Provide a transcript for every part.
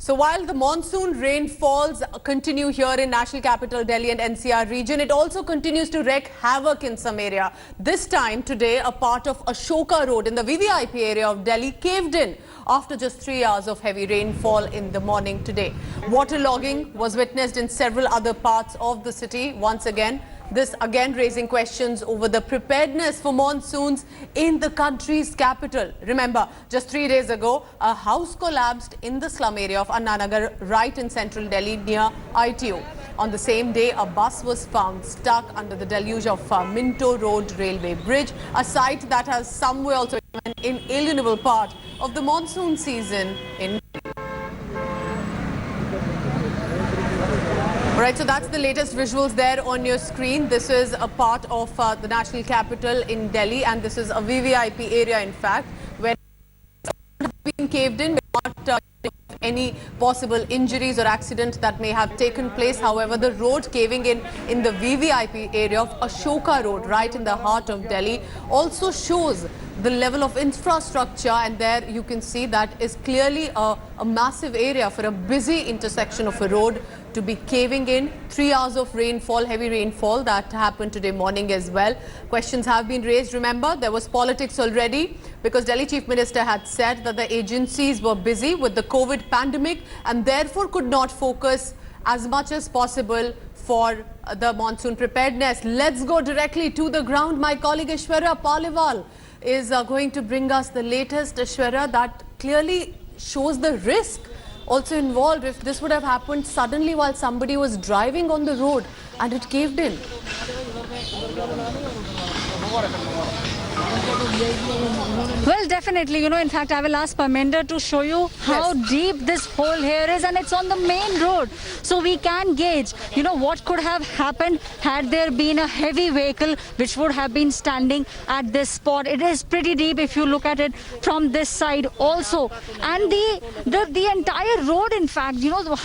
So while the monsoon rainfalls continue here in National Capital Delhi and NCR region, it also continues to wreak havoc in some area. This time today, a part of Ashoka Road in the VVIP area of Delhi caved in after just 3 hours of heavy rainfall in the morning today. Waterlogging was witnessed in several other parts of the city once again. This again raising questions over the preparedness for monsoons in the country's capital. Remember, just 3 days ago, a house collapsed in the slum area of Anna Nagar right in central Delhi near ITO. On the same day, a bus was found stuck under the deluge of Minto Road Railway Bridge, a site that has somewhere also an inalienable part of the monsoon season in Right, so that's the latest visuals there on your screen. This is a part of the national capital in Delhi, and this is a VVIP area, in fact, where been caved in without any possible injuries or accident that may have taken place. However, the road caving in the VVIP area of Ashoka Road, right in the heart of Delhi, also shows the level of infrastructure, and there you can see that is clearly a massive area for a busy intersection of a road to be caving in. 3 hours of rainfall, heavy rainfall that happened today morning as well. Questions have been raised. Remember, there was politics already because Delhi Chief Minister had said that the agencies were busy with the COVID pandemic and therefore could not focus as much as possible for the monsoon preparedness. Let's go directly to the ground. My colleague Aishwarya Paliwal is going to bring us the latest, Aishwarya, that clearly shows the risk also involved if this would have happened suddenly while somebody was driving on the road and it caved in. Well, definitely, in fact, I will ask Parminder to show you how deep this hole here is, and it's on the main road. So we can gauge, what could have happened had there been a heavy vehicle which would have been standing at this spot. It is pretty deep if you look at it from this side also. And the entire road, in fact,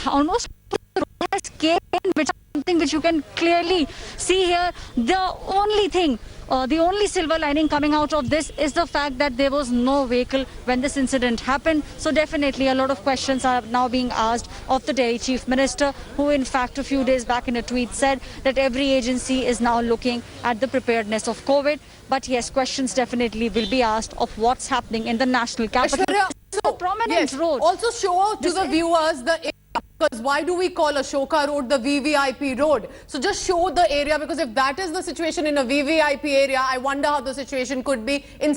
almost the road has caved in, which is something which you can clearly see here. The only silver lining coming out of this is the fact that there was no vehicle when this incident happened. So definitely a lot of questions are now being asked of the Delhi Chief Minister, who in fact a few days back in a tweet said that every agency is now looking at the preparedness of COVID. But yes, questions definitely will be asked of what's happening in the national capital. So, a prominent road. Also show to the viewers the area, because why do we call Ashoka Road the VVIP road? So just show the area, because if that is the situation in a VVIP area, I wonder how the situation could be in...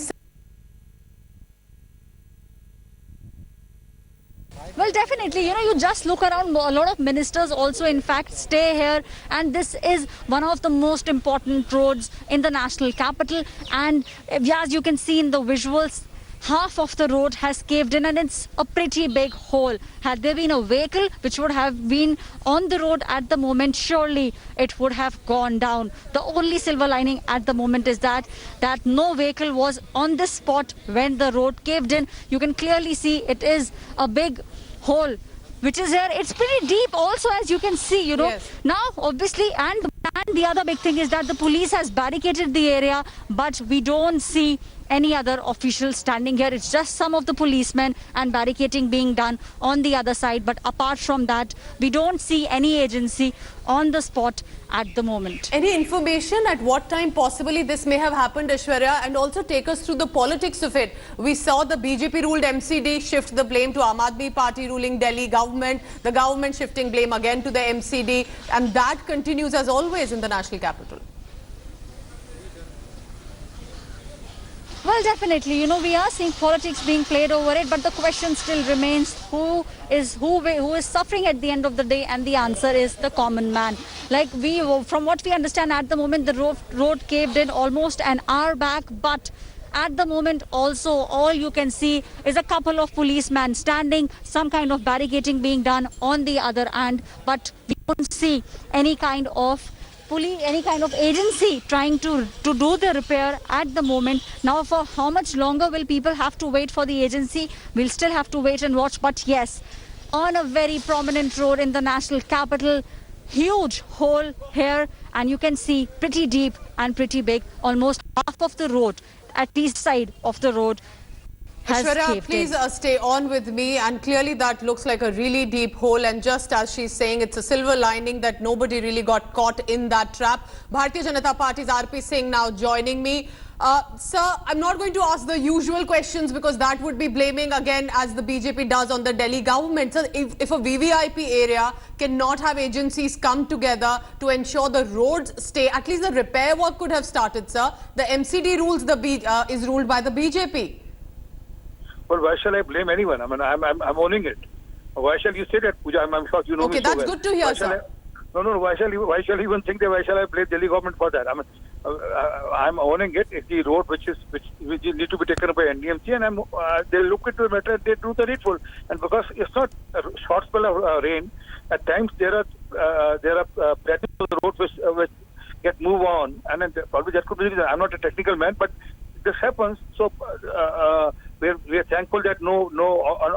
Well, definitely, you just look around. A lot of ministers also, in fact, stay here. And this is one of the most important roads in the national capital. And as you can see in the visuals, half of the road has caved in, and it's a pretty big hole. Had there been a vehicle which would have been on the road at the moment, surely it would have gone down. The only silver lining at the moment is that no vehicle was on this spot when the road caved in. You can clearly see it is a big hole which is here. It's pretty deep also, as you can see, Yes. Now, obviously, and the other big thing is that the police has barricaded the area, but we don't see any other officials standing here. It's just some of the policemen and barricading being done on the other side. But apart from that, we don't see any agency on the spot at the moment. Any information at what time possibly this may have happened, Aishwarya, and also take us through the politics of it? We saw the BJP ruled MCD shift the blame to Aam Aadmi Party ruling Delhi government, the government shifting blame again to the MCD, and that continues as always in the national capital. Well, definitely, we are seeing politics being played over it, but the question still remains who is suffering at the end of the day, and the answer is the common man. From what we understand at the moment, the road caved in almost an hour back, but at the moment also all you can see is a couple of policemen standing, some kind of barricading being done on the other end, but we don't see any kind of agency trying to do the repair at the moment. Now, for how much longer will people have to wait for the agency? We'll still have to wait and watch. But yes, on a very prominent road in the national capital, huge hole here, and you can see pretty deep and pretty big. Almost half of the road, at east side of the road, has Aishwarya, caved please in. stay on with me, and clearly that looks like a really deep hole, and just as she's saying, it's a silver lining that nobody really got caught in that trap. Bharatiya Janata Party's RP Singh now joining me. Sir, I'm not going to ask the usual questions because that would be blaming again, as the BJP does, on the Delhi government. So if a VVIP area cannot have agencies come together to ensure the roads stay, at least the repair work could have started, sir. The MCD rules is ruled by the BJP. Well, why shall I blame anyone? I mean, I'm owning it. Why shall you say that, Pooja? I'm sure you know Okay, me so that's well. good to hear, Why shall sir. No. Why shall you even think that? Why shall I blame Delhi government for that? I mean, I'm owning it. It's the road which need to be taken up by NDMC, and they look into the matter and they do the needful. And because it's not a short spell of rain, at times there are patches of the road which get move on, and then probably that could be the reason. I'm not a technical man, but this happens. So we are thankful that no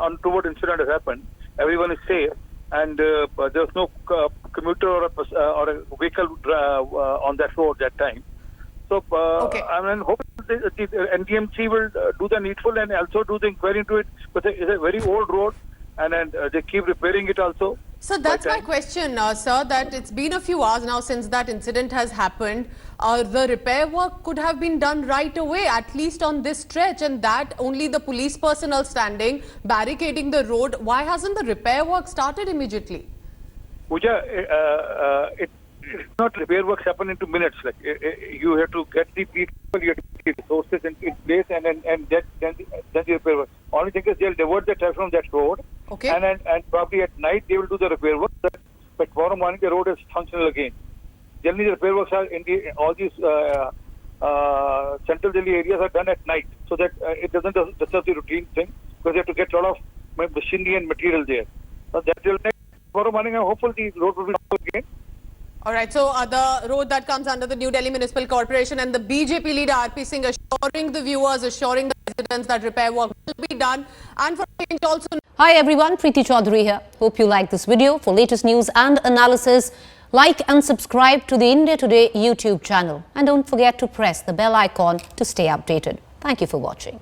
untoward incident has happened. Everyone is safe, and there's no commuter or a vehicle on that road that time. So Okay. I mean, hoping the NDMC will do the needful and also do the inquiry into it. But it's a very old road, and they keep repairing it also. So that's my question, sir, that it's been a few hours now since that incident has happened. The repair work could have been done right away, at least on this stretch, and that only the police personnel standing, barricading the road. Why hasn't the repair work started immediately? Pooja, it's not repair works happen into minutes. Like you have to get the people, you have to get the resources in place, and then the repair work. Only thing is they'll divert the traffic from that road, Okay. and probably at night they will do the repair work. But tomorrow morning the road is functional again. Generally, the repair works are in all these central Delhi areas are done at night, so that it doesn't disturb the routine thing, because you have to get a lot of machinery and material there. So that will next tomorrow morning. I'm hopeful the road will be normal again. All right, so the road that comes under the New Delhi Municipal Corporation, and the BJP leader RP Singh assuring the viewers, assuring the residents that repair work will be done. And for change also. Hi everyone, Preeti Chaudhary here. Hope you like this video. For latest news and analysis, like and subscribe to the India Today YouTube channel. And don't forget to press the bell icon to stay updated. Thank you for watching.